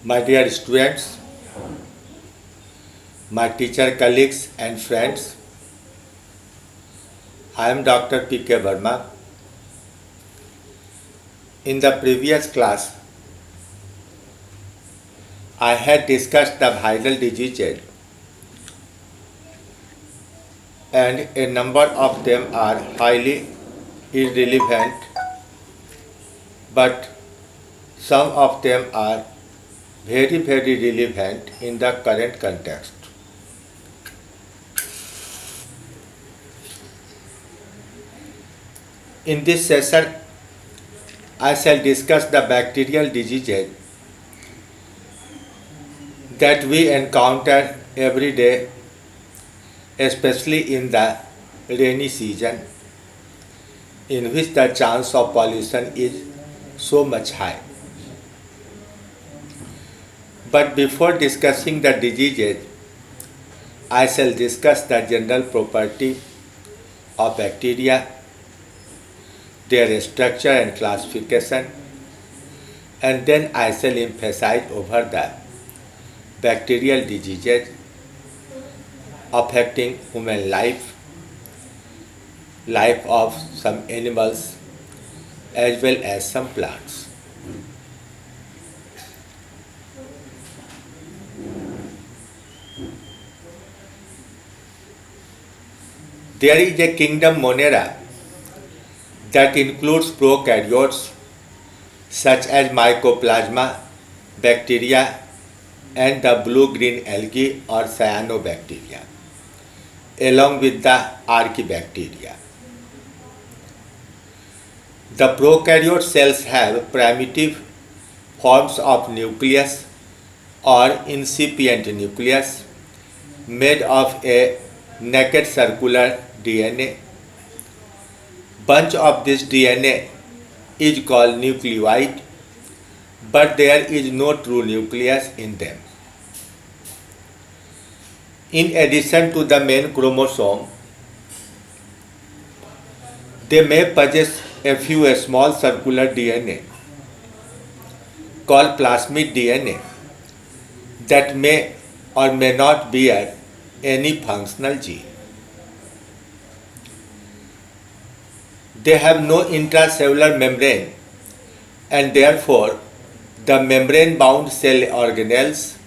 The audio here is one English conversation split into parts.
My dear students, my teacher colleagues and friends, I am Dr. P.K. Verma. In the previous class, I had discussed the viral diseases and a number of them are highly irrelevant, but some of them are very relevant in the current context. In this session, I shall discuss the bacterial diseases that we encounter every day, especially in the rainy season, in which the chance of pollution is so much high. But before discussing the diseases, I shall discuss the general property of bacteria, their structure and classification, and then I shall emphasize over the bacterial diseases affecting human life, life of some animals, as well as some plants. There is a kingdom Monera that includes prokaryotes such as Mycoplasma, bacteria, and the blue-green algae or cyanobacteria, along with the archaebacteria. The prokaryote cells have primitive forms of nucleus or incipient nucleus made of a naked circular DNA. Bunch of this DNA is called nucleoid, but there is no true nucleus in them. In addition to the main chromosome, they may possess a few small circular DNA called plasmid DNA that may or may not bear any functional gene. They have no intracellular membrane and therefore the membrane-bound cell organelles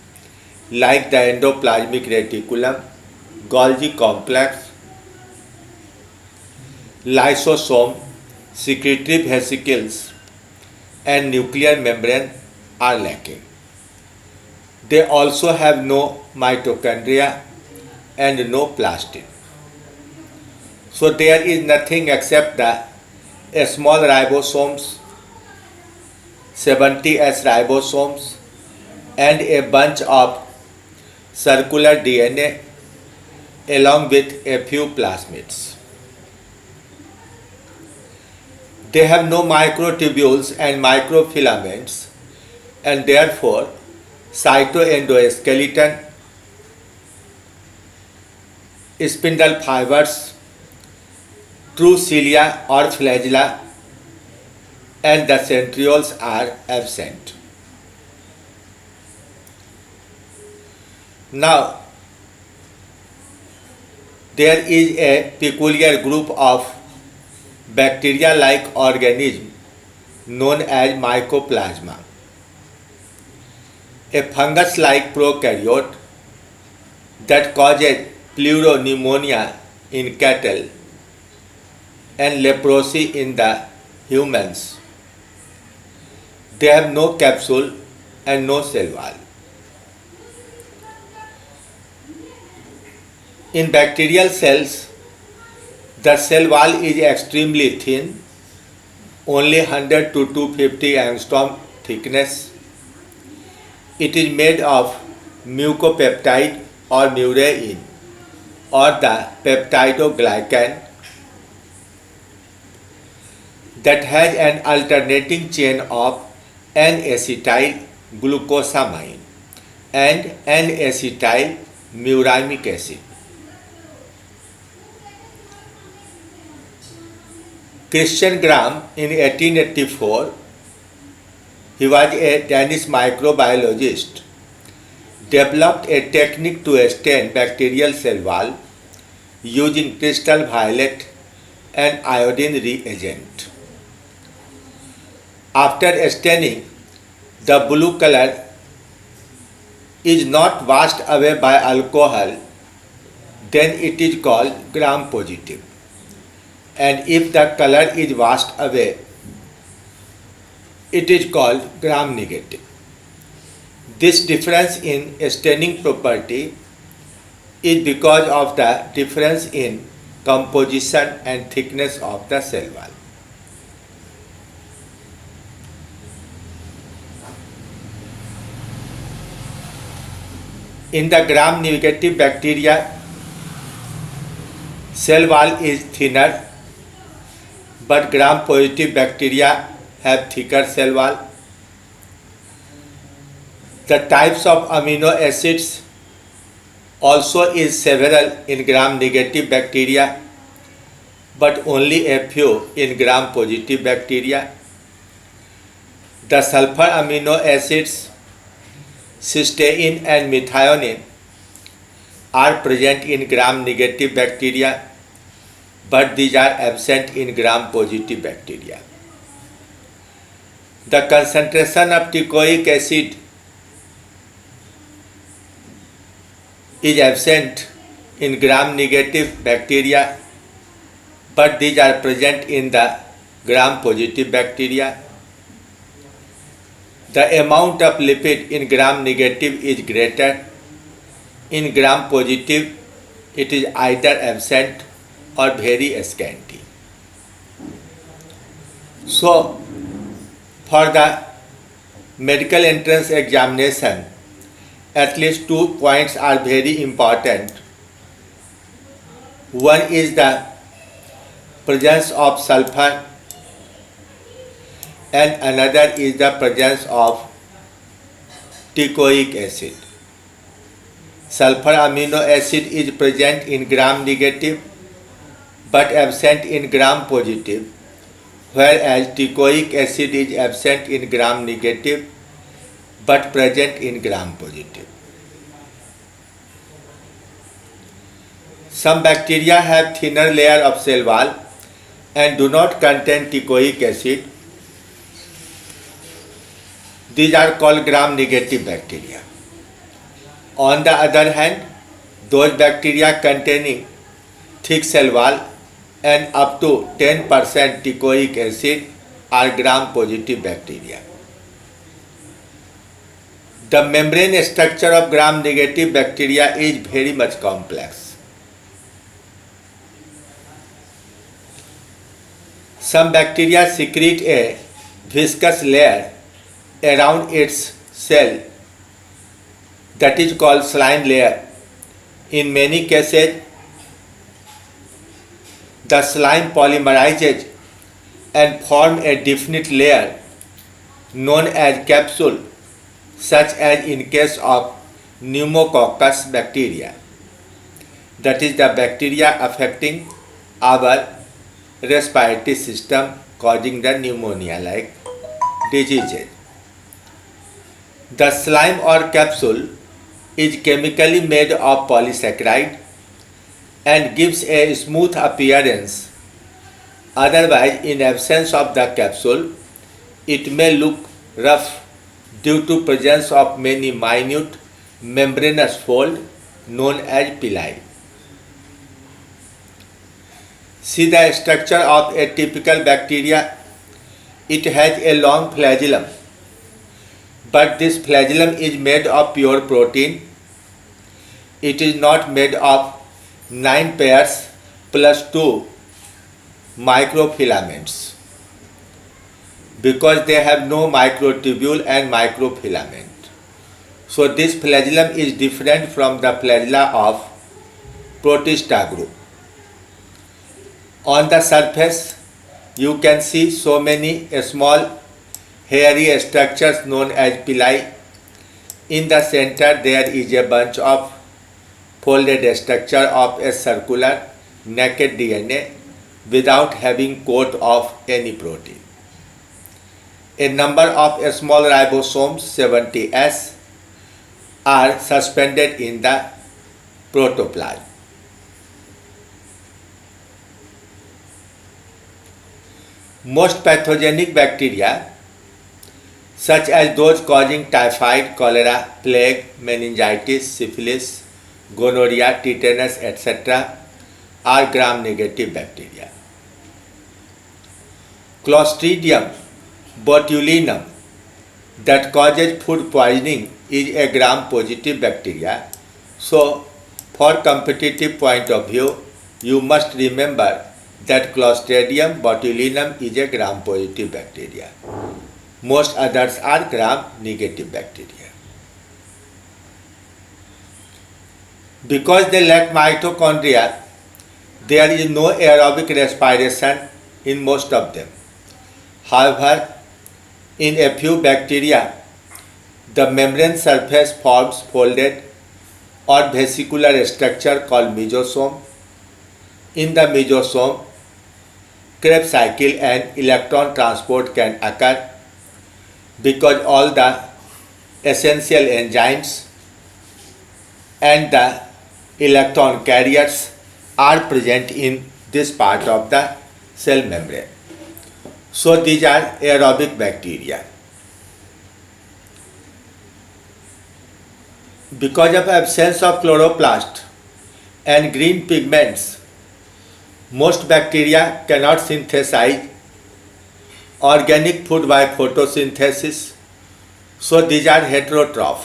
like the endoplasmic reticulum, Golgi complex, lysosome, secretory vesicles, and nuclear membrane are lacking. They also have no mitochondria and no plastid. So there is nothing except the small ribosomes, 70S ribosomes, and a bunch of circular DNA along with a few plasmids. They have no microtubules and microfilaments and therefore cytoendoskeleton, spindle fibers, true cilia or flagella, and the centrioles are absent. Now, there is a peculiar group of bacteria-like organisms known as Mycoplasma, a fungus-like prokaryote that causes pleuropneumonia in cattle and leprosy in the humans. They have no capsule and no cell wall. In bacterial cells, the cell wall is extremely thin, only 100 to 250 angstrom thickness. It is made of mucopeptide or murein or the peptidoglycan that has an alternating chain of N-acetyl glucosamine and N-acetyl muramic acid. Christian Graham in 1884, he was a Danish microbiologist, developed a technique to stain bacterial cell wall using crystal violet and iodine reagent. After staining, the blue color is not washed away by alcohol, then it is called gram positive. And if the color is washed away, it is called gram negative. This difference in staining property is because of the difference in composition and thickness of the cell wall. In the gram negative bacteria, cell wall is thinner, but gram positive bacteria have thicker cell wall. The types of amino acids also is several in gram negative bacteria, but only a few in gram positive bacteria. The sulfur amino acids cysteine and methionine are present in gram negative bacteria, but these are absent in gram positive bacteria. The concentration of teichoic acid is absent in gram negative bacteria, but these are present in the gram positive bacteria. The amount of lipid in gram negative is greater. In gram positive, it is either absent or very scanty. So, for the medical entrance examination, at least 2 points are very important. One is the presence of sulfur, and another is the presence of teichoic acid. Sulfur amino acid is present in gram negative but absent in gram positive, whereas teichoic acid is absent in gram negative but present in gram positive. Some bacteria have thinner layer of cell wall and do not contain teichoic acid. These are called gram negative bacteria. On the other hand, those bacteria containing thick cell wall and up to 10% teichoic acid are gram positive bacteria. The membrane structure of gram negative bacteria is very much complex. Some bacteria secrete a viscous layer around its cell that is called slime layer. In many cases, the slime polymerizes and form a definite layer known as capsule, such as in case of pneumococcus bacteria, that is the bacteria affecting our respiratory system, causing the pneumonia-like diseases. The slime or capsule is chemically made of polysaccharide and gives a smooth appearance. Otherwise, in absence of the capsule, it may look rough due to presence of many minute membranous folds known as villi. See the structure of a typical bacteria. It has a long flagellum, but this flagellum is made of pure protein. It is not made of 9 pairs plus 2 microfilaments because they have no microtubule and microfilament. So this flagellum is different from the flagella of Protista group. On the surface, you can see so many small hairy structures known as villi. In the center, there is a bunch of folded structure of a circular naked DNA without having coat of any protein. A number of small ribosomes 70S are suspended in the protoplasm. Most pathogenic bacteria, such as those causing typhoid, cholera, plague, meningitis, syphilis, gonorrhea, tetanus, etc., are gram-negative bacteria. Clostridium botulinum, that causes food poisoning, is a gram-positive bacteria. So, for competitive point of view, you must remember that Clostridium botulinum is a gram-positive bacteria. Most others are gram-negative bacteria. Because they lack mitochondria, there is no aerobic respiration in most of them. However, in a few bacteria, the membrane surface forms folded or vesicular structure called mesosome. In the mesosome, Krebs cycle and electron transport can occur because all the essential enzymes and the electron carriers are present in this part of the cell membrane. So these are aerobic bacteria. Because of absence of chloroplast and green pigments, most bacteria cannot synthesize organic food by photosynthesis, so these are heterotroph.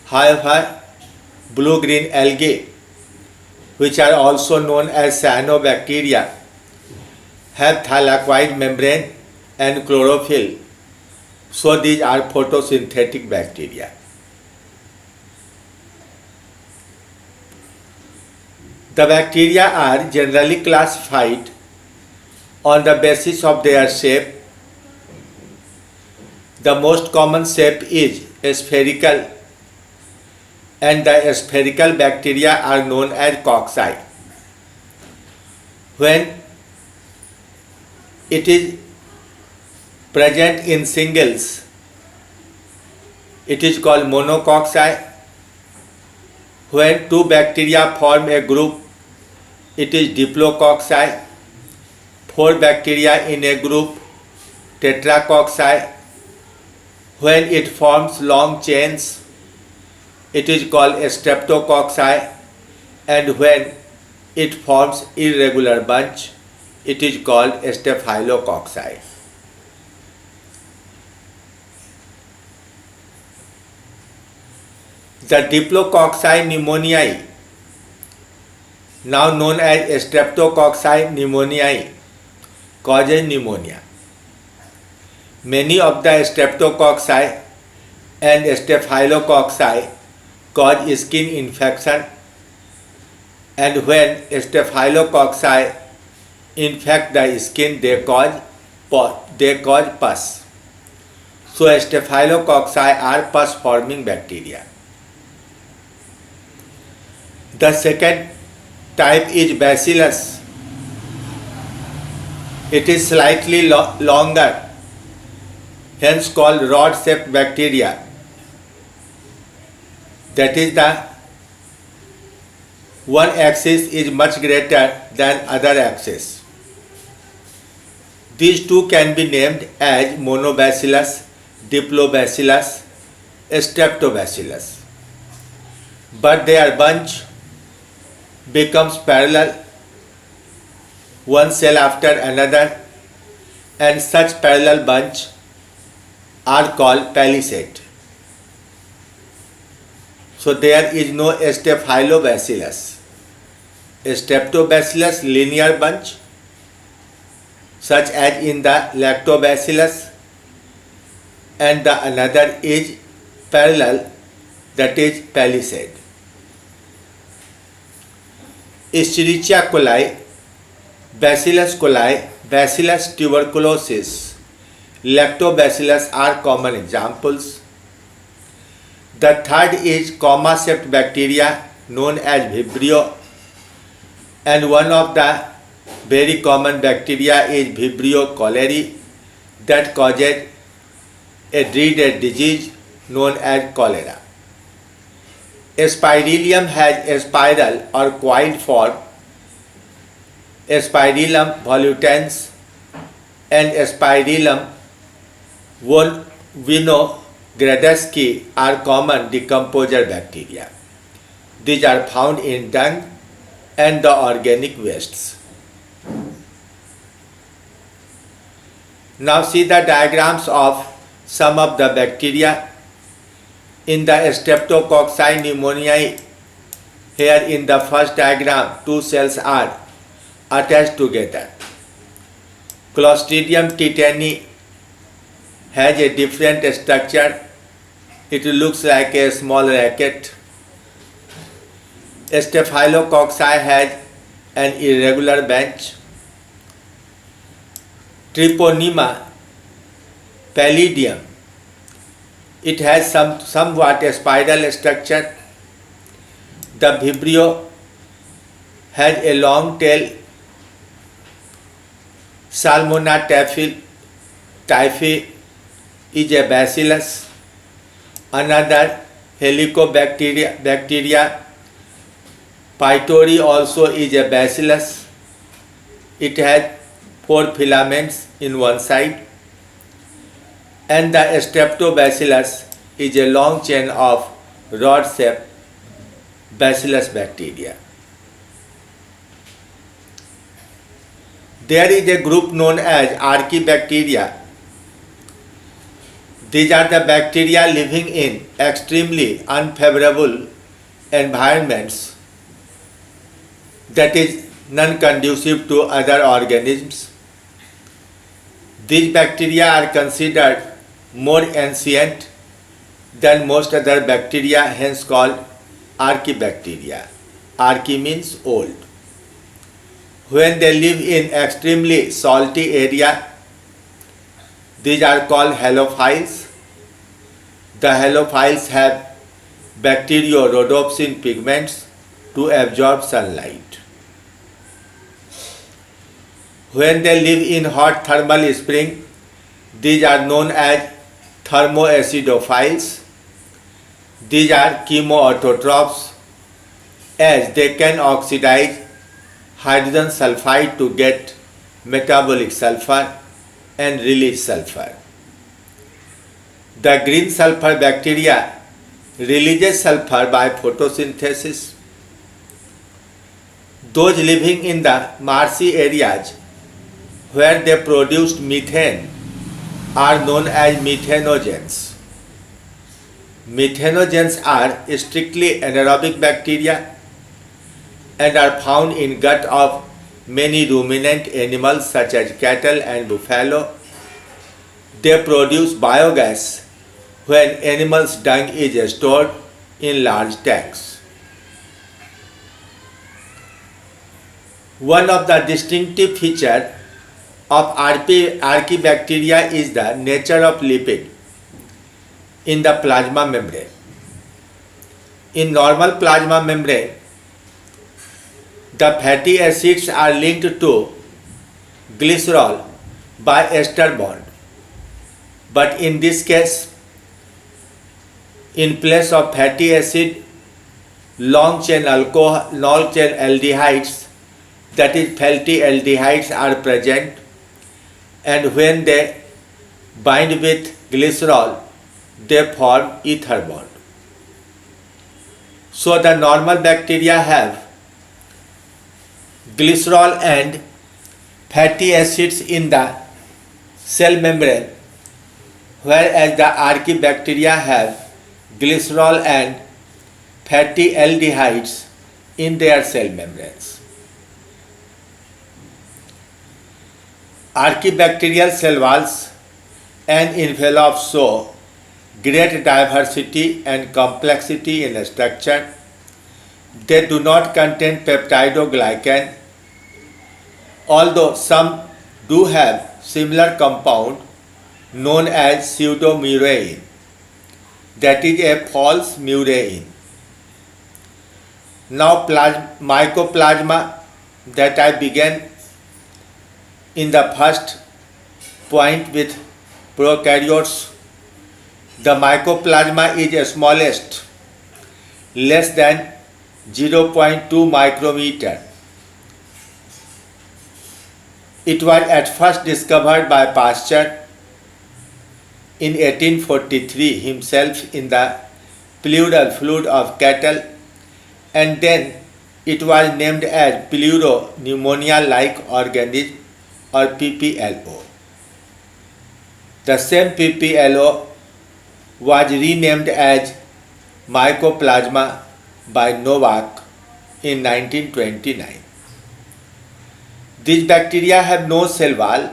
However, blue-green algae, which are also known as cyanobacteria, have thylakoid membrane and chlorophyll, so these are photosynthetic bacteria. The bacteria are generally classified on the basis of their shape. The most common shape is spherical, and the spherical bacteria are known as cocci. When it is present in singles, it is called monococci. When two bacteria form a group, it is diplococci. 4 bacteria in a group, tetracocci. When it forms long chains, it is called streptococci, and when it forms irregular bunch, it is called staphylococci. The diplococci pneumoniae, now known as streptococci pneumoniae, causes pneumonia. Many of the streptococci and staphylococci cause skin infection, and when staphylococci infect the skin, they cause pus. So staphylococci are pus-forming bacteria. The second type is bacillus. It is slightly longer, hence called rod-shaped bacteria. That is, the one axis is much greater than other axis. These two can be named as monobacillus, diplobacillus, streptobacillus. But their bunch becomes parallel, one cell after another, and such parallel bunch are called palisade. So there is no staphylobacillus. Streptobacillus linear bunch, such as in the lactobacillus, and the another is parallel, that is palisade. Escherichia coli, Bacillus coli, Bacillus tuberculosis, Lactobacillus are common examples. The third is comma-shaped bacteria known as Vibrio, and one of the very common bacteria is Vibrio cholerae, that causes a dreaded disease known as cholera. Spirillum has a spiral or coiled form. Spirillum volutans and Spirillum vinogradski are common decomposer bacteria. These are found in dung and the organic wastes. Now see the diagrams of some of the bacteria. In the Streptococci pneumoniae, here in the first diagram, two cells are attached together. Clostridium tetani has a different structure. It looks like a small racket. Staphylococci has an irregular bench. Treponema pallidum, it has somewhat a spiral structure. The Vibrio has a long tail. Salmonella typhi is a bacillus. Another Helicobacteria pylori also is a bacillus. It has 4 filaments in one side. And the Streptobacillus is a long chain of rod-shaped bacillus bacteria. There is a group known as Archaebacteria. These are the bacteria living in extremely unfavorable environments, that is, non-conducive to other organisms. These bacteria are considered more ancient than most other bacteria, hence called Archaebacteria. Archae means old. When they live in extremely salty area, these are called halophiles. The halophiles have bacteriorhodopsin pigments to absorb sunlight. When they live in hot thermal spring, these are known as thermoacidophiles. These are chemoautotrophs, as they can oxidize hydrogen sulfide to get metabolic sulfur and release sulfur. The green sulfur bacteria releases sulfur by photosynthesis. Those living in the marshy areas where they produced methane are known as methanogens. Methanogens are strictly anaerobic bacteria and are found in gut of many ruminant animals such as cattle and buffalo. They produce biogas when animals' dung is stored in large tanks. One of the distinctive features of Archaebacteria is the nature of lipid in the plasma membrane. In normal plasma membrane, the fatty acids are linked to glycerol by ester bond. But in this case, in place of fatty acid, long chain aldehydes, that is fatty aldehydes, are present, and when they bind with glycerol, they form ether bond. So the normal bacteria have glycerol and fatty acids in the cell membrane, whereas the Archaebacteria have glycerol and fatty aldehydes in their cell membranes. Archaebacterial cell walls and envelopes show great diversity and complexity in structure. They do not contain peptidoglycan, although some do have similar compound known as pseudomuraine, that is a false muraine. Now mycoplasma, that I began in the first point with prokaryotes, the mycoplasma is smallest, less than 0.2 micrometer. It was at first discovered by Pasteur in 1843 himself in the pleural fluid of cattle, and then it was named as pleuropneumonia-like organism or PPLO. The same PPLO was renamed as mycoplasma by Novak in 1929. These bacteria have no cell wall,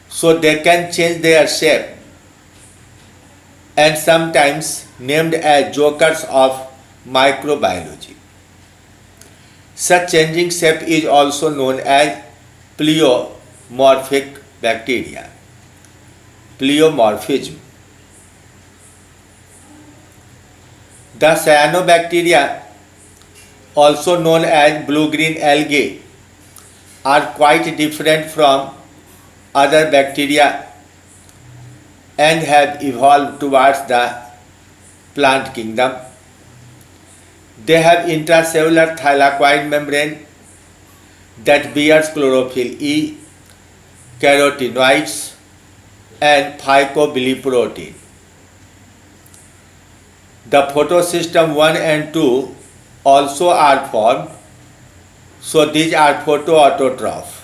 so they can change their shape and sometimes named as jokers of microbiology. Such changing shape is also known as pleomorphic bacteria. Pleomorphism. The cyanobacteria, also known as blue-green algae, are quite different from other bacteria and have evolved towards the plant kingdom. They have intracellular thylakoid membrane that bears chlorophyll E, carotenoids, and phycobiliprotein. The photosystem 1 and 2 also are formed, so these are photoautotroph.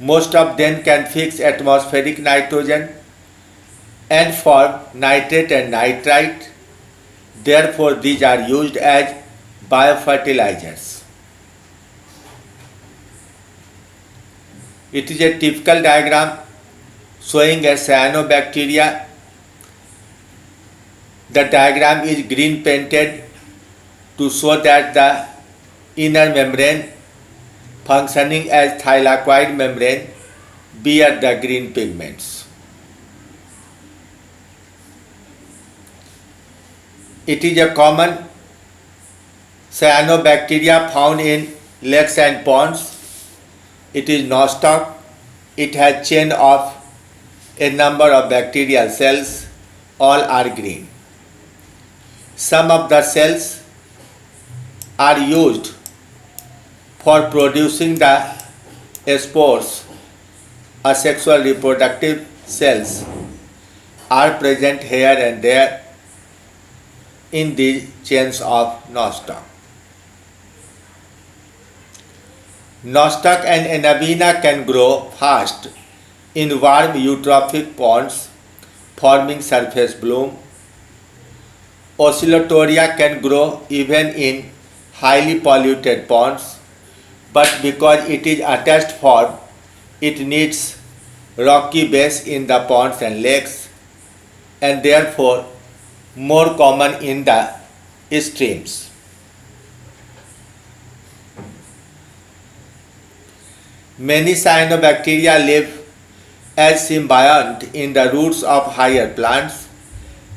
Most of them can fix atmospheric nitrogen and form nitrate and nitrite. Therefore, these are used as biofertilizers. It is a typical diagram showing a cyanobacteria. The diagram is green painted to show that the inner membrane functioning as thylakoid membrane bear the green pigments. It is a common cyanobacteria found in lakes and ponds. It is nostoc. It has chain of a number of bacterial cells. All are green. Some of the cells are used for producing the spores. Asexual reproductive cells are present here and there in the chains of nostoc. Nostoc and Anabaena can grow fast in warm eutrophic ponds, forming surface bloom. Oscillatoria can grow even in highly polluted ponds, but because it is attached form, it needs rocky base in the ponds and lakes, and therefore more common in the streams. Many cyanobacteria live as symbiont in the roots of higher plants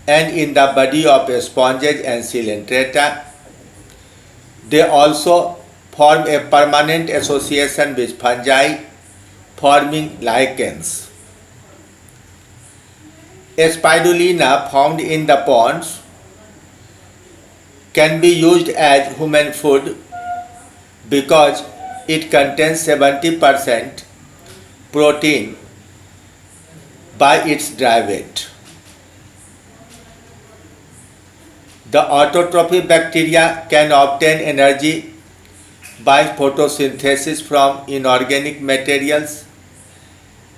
and in the body of sponges and coelenterata. They also form a permanent association with fungi, forming lichens. Spirulina found in the ponds can be used as human food because it contains 70% protein by its dry weight. The autotrophic bacteria can obtain energy by photosynthesis from inorganic materials.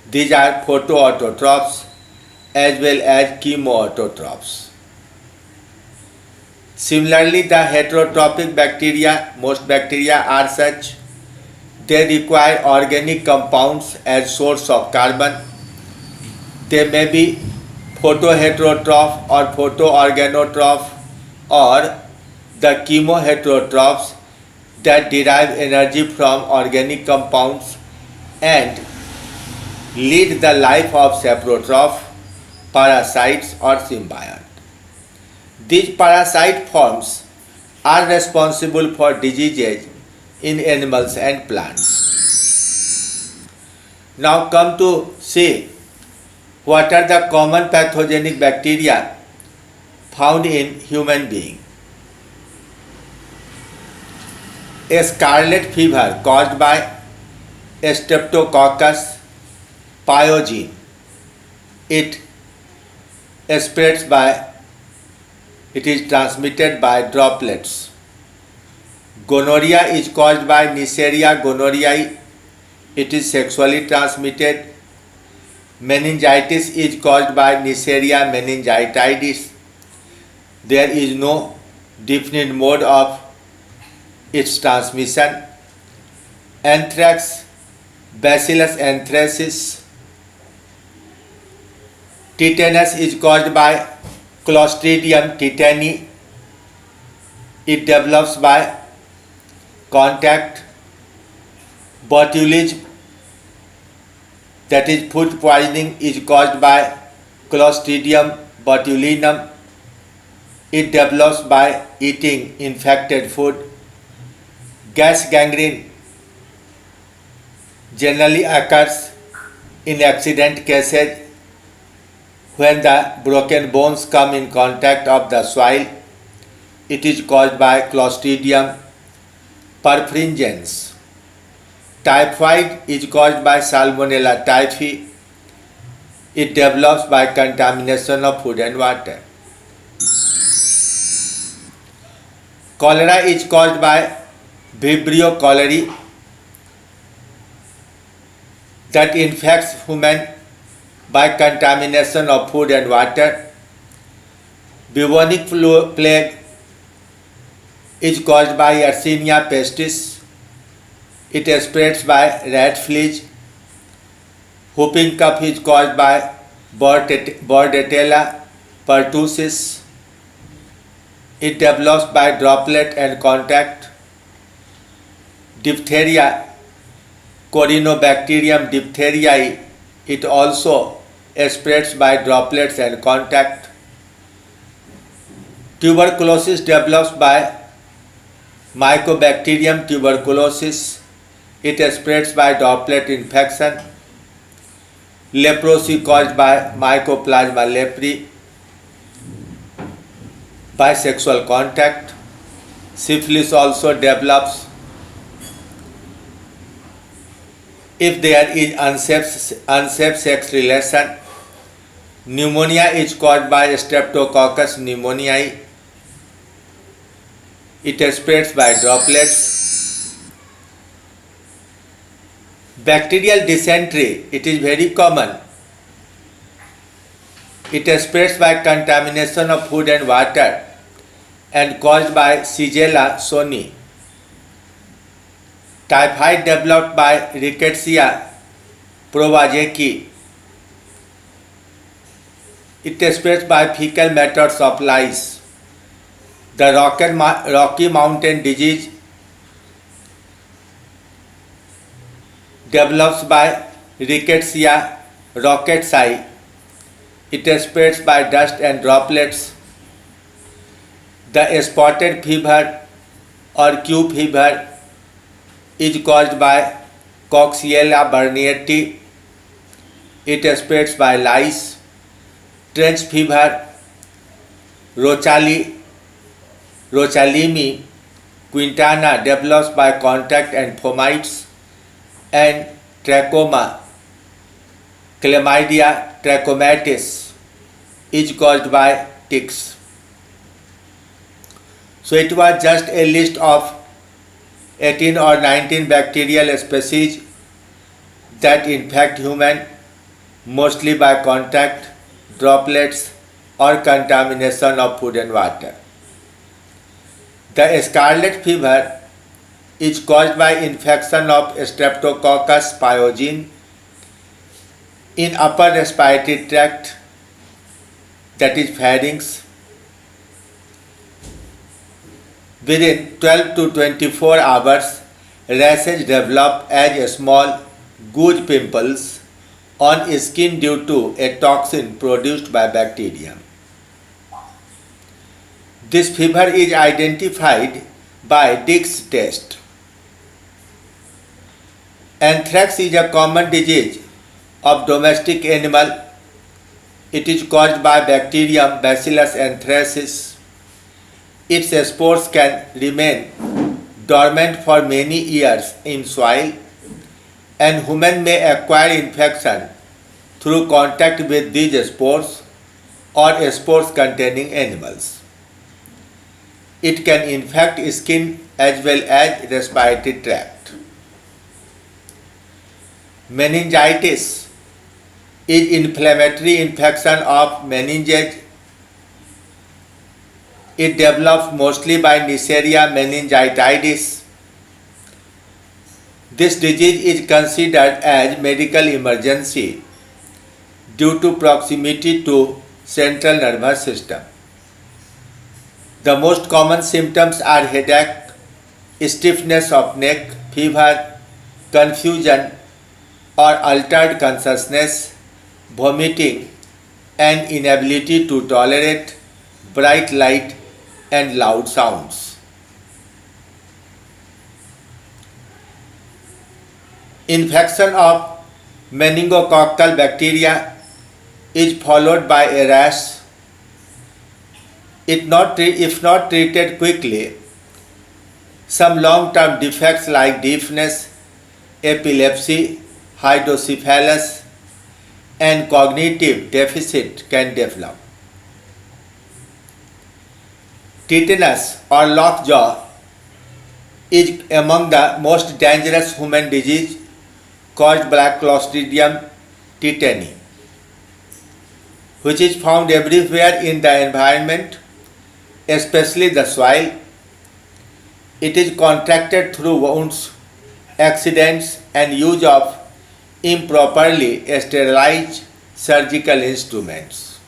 These are photoautotrophs as well as chemoautotrophs. Similarly, the heterotrophic bacteria, most bacteria are such. They require organic compounds as source of carbon. They may be photoheterotroph or photoorganotroph, or the chemoheterotrophs that derive energy from organic compounds and lead the life of saprotroph, parasites or symbiont. These parasite forms are responsible for diseases in animals and plants. Now come to see What are the common pathogenic bacteria found in human being? A scarlet fever caused by Streptococcus pyogenes. It is transmitted by droplets. Gonorrhea is caused by Neisseria gonorrhoeae. It is sexually transmitted. Meningitis is caused by Neisseria meningitidis. There is no definite mode of its transmission. Anthrax, Bacillus anthracis. Tetanus is caused by Clostridium tetani. It develops by contact. Botulism, that is food poisoning, is caused by Clostridium botulinum. It develops by eating infected food. Gas gangrene generally occurs in accident cases when the broken bones come in contact of the soil. It is caused by Clostridium perfringens. Typhoid is caused by Salmonella typhi. It develops by contamination of food and water. Cholera is caused by Vibrio cholerae that infects humans by contamination of food and water. Bubonic plague is caused by Yersinia pestis. It spreads by rat fleas. Whooping cough is caused by Bordetella pertussis. It develops by droplet and contact. Diphtheria, Corynebacterium diphtheriae, it also spreads by droplets and contact. Tuberculosis develops by Mycobacterium tuberculosis. It spreads by droplet infection. Leprosy caused by Mycoplasma leprae by sexual contact. Syphilis also develops if there is unsafe sex relation. Pneumonia is caused by Streptococcus pneumoniae. It spreads by droplets. Bacterial dysentery, it is very common. It spreads by contamination of food and water and caused by Shigella sonnei. Typhoid developed by Rickettsia prowazekii. It spreads by fecal matters of lice. The Rocky Mountain disease develops by Rickettsia rocketsii. It spreads by dust and droplets. The spotted fever or Q fever is caused by Coxiella burnetii. It spreads by lice. Trench fever, Rochalimi quintana develops by contact and fomites. And trachoma, Chlamydia trachomatis, is caused by ticks. So it was just a list of 18 or 19 bacterial species that infect human mostly by contact, droplets or contamination of food and water. The scarlet fever is caused by infection of Streptococcus pyogenes in upper respiratory tract, that is pharynx. Within 12 to 24 hours, rashes develop as small gouge pimples on skin due to a toxin produced by bacterium. This fever is identified by Dick's test. Anthrax is a common disease of domestic animal It is caused by bacterium Bacillus anthracis. Its spores can remain dormant for many years in soil, and humans may acquire infection through contact with these spores or spores containing animals. It can infect skin as well as respiratory tract. Meningitis is inflammatory infection of meninges. It develops mostly by Neisseria meningitidis. This disease is considered as medical emergency due to proximity to central nervous system. The most common symptoms are headache, stiffness of neck, fever, confusion or altered consciousness, vomiting, and inability to tolerate bright light and loud sounds. Infection of meningococcal bacteria is followed by a rash. If not treated quickly, some long-term defects like deafness, epilepsy, hydrocephalus, and cognitive deficit can develop. Tetanus or lockjaw is among the most dangerous human disease caused by Clostridium tetani, which is found everywhere in the environment, especially the soil. It is contracted through wounds, accidents, and use of improperly sterilized surgical instruments.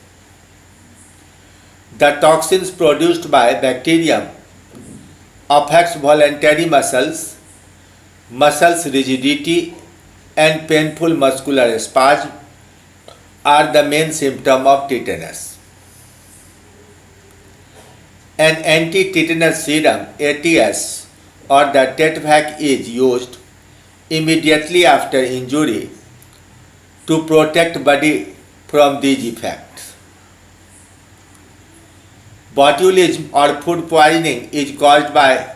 The toxins produced by bacterium affects voluntary muscles, muscles rigidity, and painful muscular spasm are the main symptom of tetanus. An anti-tetanus serum ATS or the Tetvac is used immediately after injury to protect body from these effects. Botulism or food poisoning is caused by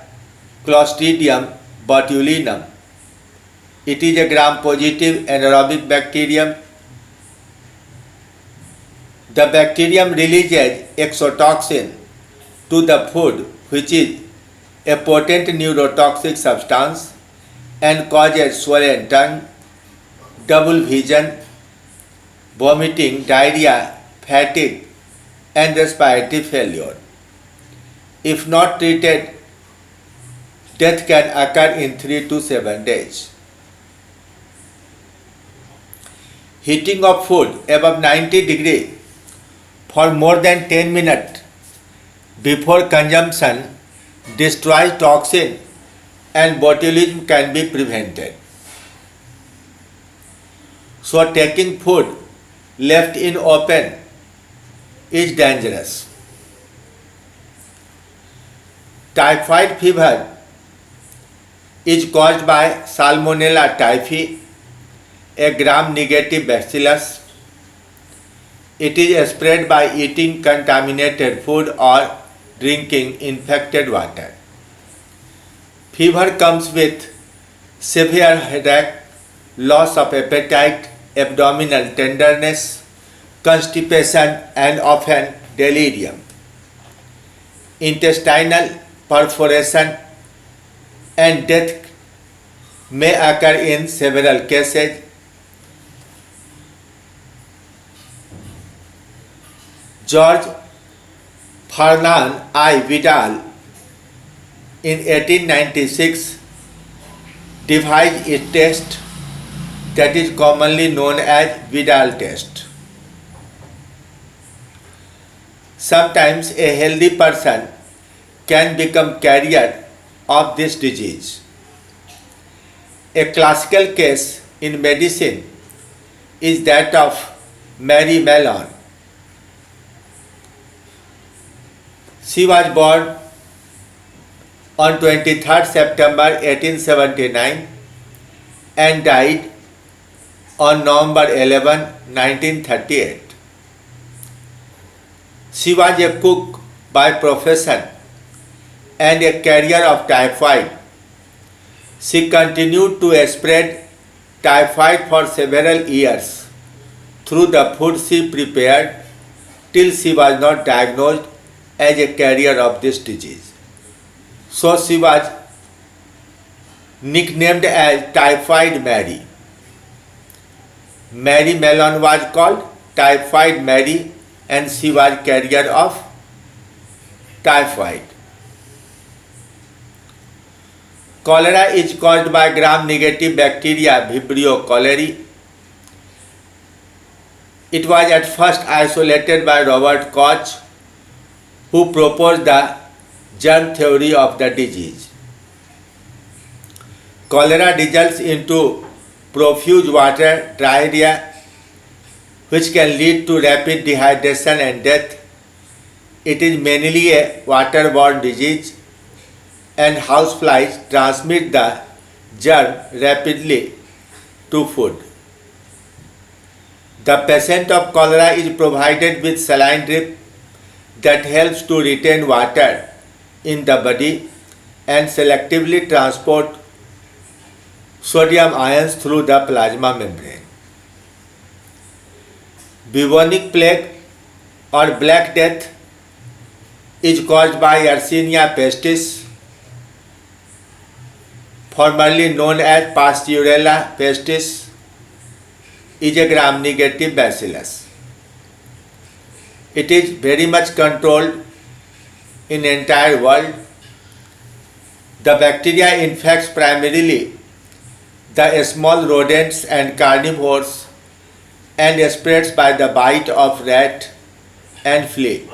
Clostridium botulinum. It is a gram-positive anaerobic bacterium. The bacterium releases exotoxin to the food, which is a potent neurotoxic substance, and causes swollen tongue, double vision, vomiting, diarrhea, fatigue, and respiratory failure. If not treated, death can occur in 3 to 7 days. Heating of food above 90 degrees for more than 10 minutes before consumption destroys toxin and botulism can be prevented. So taking food left in open is dangerous. Typhoid fever is caused by Salmonella typhi, a gram-negative bacillus. It is spread by eating contaminated food or drinking infected water. Fever comes with severe headache, loss of appetite, abdominal tenderness, constipation, and often delirium. Intestinal perforation and death may occur in several cases. George Fernand I. Vidal in 1896 devised a test that is commonly known as Vidal test. Sometimes a healthy person can become carrier of this disease. A classical case in medicine is that of Mary Mallon. She was born on 23rd September 1879 and died on November 11, 1938. She was a cook by profession and a carrier of typhoid. She continued to spread typhoid for several years through the food she prepared till she was not diagnosed as a carrier of this disease. So she was nicknamed as Typhoid Mary. Mary Mallon was called Typhoid Mary and she was carrier of typhoid. Cholera is caused by gram-negative bacteria Vibrio cholerae. It was at first isolated by Robert Koch, who proposed the germ theory of the disease. Cholera results into profuse water diarrhea, which can lead to rapid dehydration and death. It is mainly a waterborne disease, and houseflies transmit the germ rapidly to food. The patient of cholera is provided with saline drip that helps to retain water in the body and selectively transport sodium ions through the plasma membrane. Bubonic plague or Black Death is caused by Yersinia pestis, formerly known as Pasteurella pestis, is a gram-negative bacillus. It is very much controlled in the entire world. The bacteria infects primarily the small rodents and carnivores and spreads by the bite of rat and flea.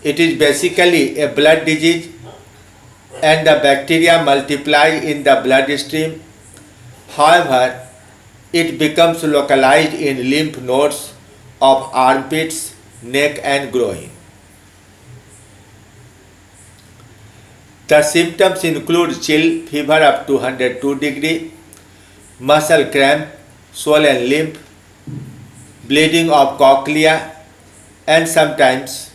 It is basically a blood disease and the bacteria multiply in the bloodstream. However, it becomes localized in lymph nodes of armpits, neck and groin. The symptoms include chill, fever up to 102 degree, muscle cramp, swollen limb, bleeding of cochlea and sometimes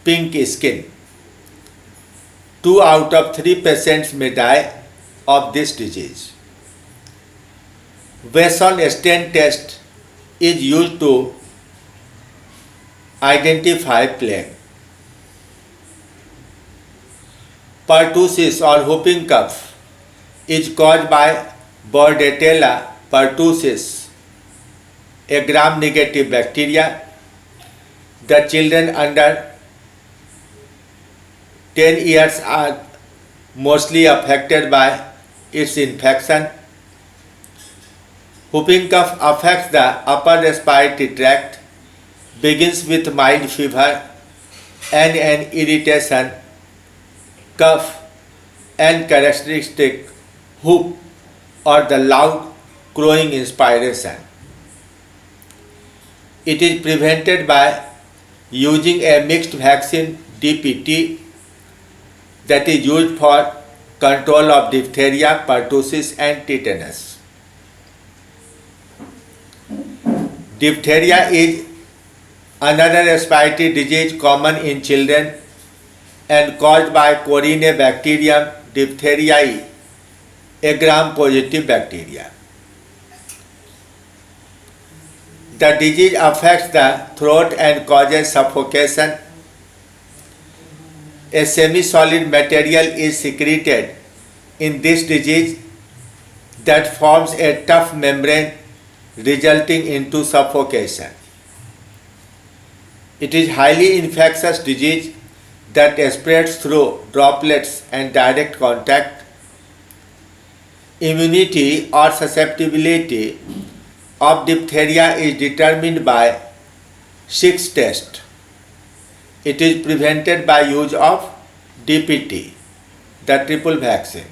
pink skin. 2 out of 3 patients may die of this disease. Wesson stain test is used to identify plague. Pertussis or whooping cough is caused by Bordetella pertussis, a gram-negative bacteria. The children under 10 years are mostly affected by its infection. Whooping cough affects the upper respiratory tract, begins with mild fever and an irritation, cough and characteristic whoop or the loud crowing inspiration. It is prevented by using a mixed vaccine DPT that is used for control of diphtheria, pertussis and tetanus. Diphtheria is another respiratory disease common in children and caused by Corynebacterium diphtheriae, a gram-positive bacteria. The disease affects the throat and causes suffocation. A semi-solid material is secreted in this disease that forms a tough membrane resulting into suffocation. It is highly infectious disease that spreads through droplets and direct contact. Immunity or susceptibility of diphtheria is determined by 6 tests. It is prevented by use of DPT, the triple vaccine.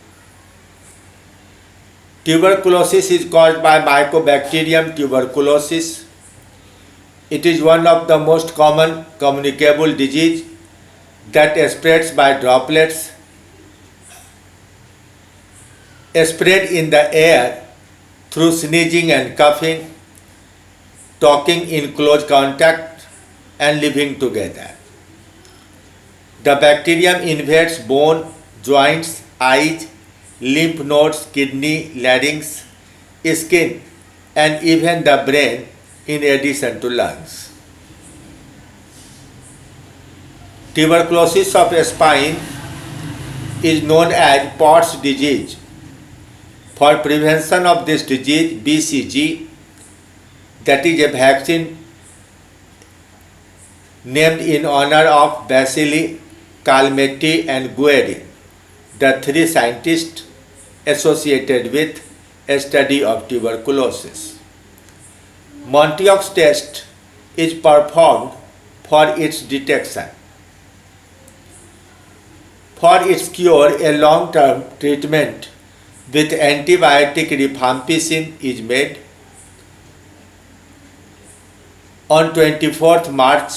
Tuberculosis is caused by Mycobacterium tuberculosis. It is one of the most common communicable disease that spreads by droplets spread in the air through sneezing and coughing, talking in close contact, and living together. The bacterium invades bone, joints, eyes, lymph nodes, kidney, larynx, skin, and even the brain in addition to lungs. Tuberculosis of spine is known as Pott's disease. For prevention of this disease, BCG, that is a vaccine named in honor of Vasily Calmetti and Guerin, the three scientists associated with a study of tuberculosis. Montiox test is performed for its detection. For its cure, a long-term treatment with antibiotic rifampicin is made. On 24th March,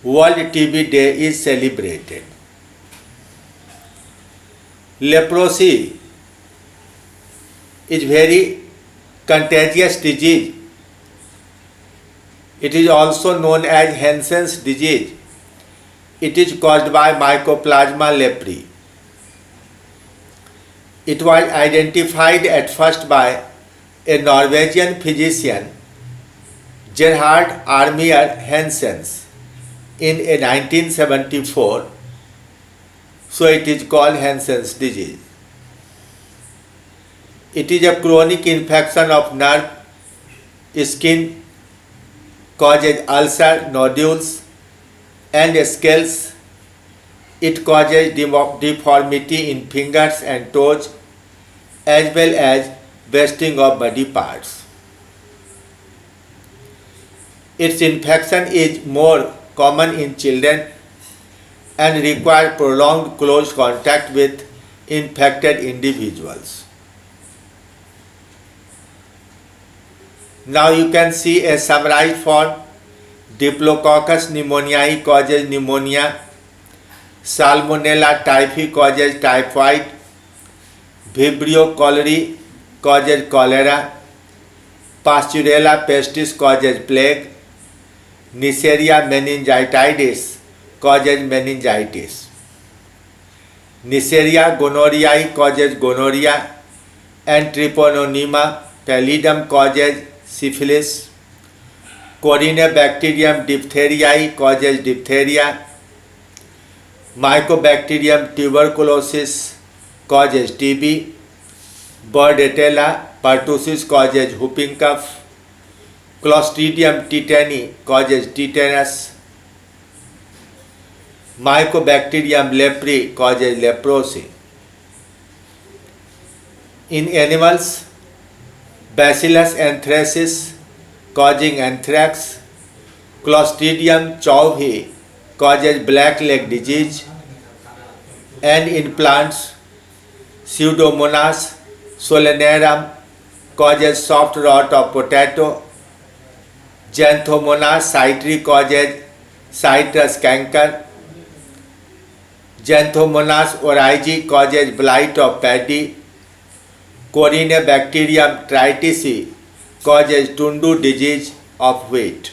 World TB Day is celebrated. Leprosy is very contagious disease. It is also known as Hansen's disease. It is caused by Mycoplasma leprae. It was identified at first by a Norwegian physician, Gerhard Armia Hansens, in 1974, so it is called Hansen's disease. It is a chronic infection of nerve, skin, causes ulcer, nodules, and scales. It causes deformity in fingers and toes, as well as wasting of body parts. Its infection is more common in children and requires prolonged close contact with infected individuals. Now you can see a summarized form. Diplococcus pneumoniae causes pneumonia. Salmonella typhi causes typhoid. Vibrio cholerae causes cholera. Pasteurella pestis causes plague. Neisseria meningitidis causes meningitis. Neisseria gonorrhoeae causes gonorrhea, and Treponema pallidum causes syphilis. Corynebacterium diphtheriae causes diphtheria. Mycobacterium tuberculosis causes TB. Bordetella pertussis causes whooping cough. Clostridium tetani causes tetanus. Mycobacterium leprae causes leprosy. In animals, Bacillus anthracis causing anthrax. Clostridium chauvi causes black leg disease. And in plants, Pseudomonas solanarum causes soft rot of potato. Xanthomonas citrus causes citrus canker. Xanthomonas oryzae causes blight of paddy. Corynebacterium tritici causes tundu disease of wheat.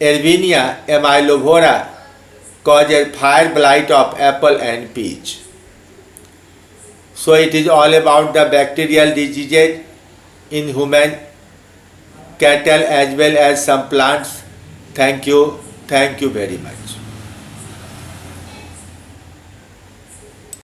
Erwinia amylovora causes fire blight of apple and peach. So it is all about the bacterial diseases in human, cattle, as well as some plants. Thank you very much.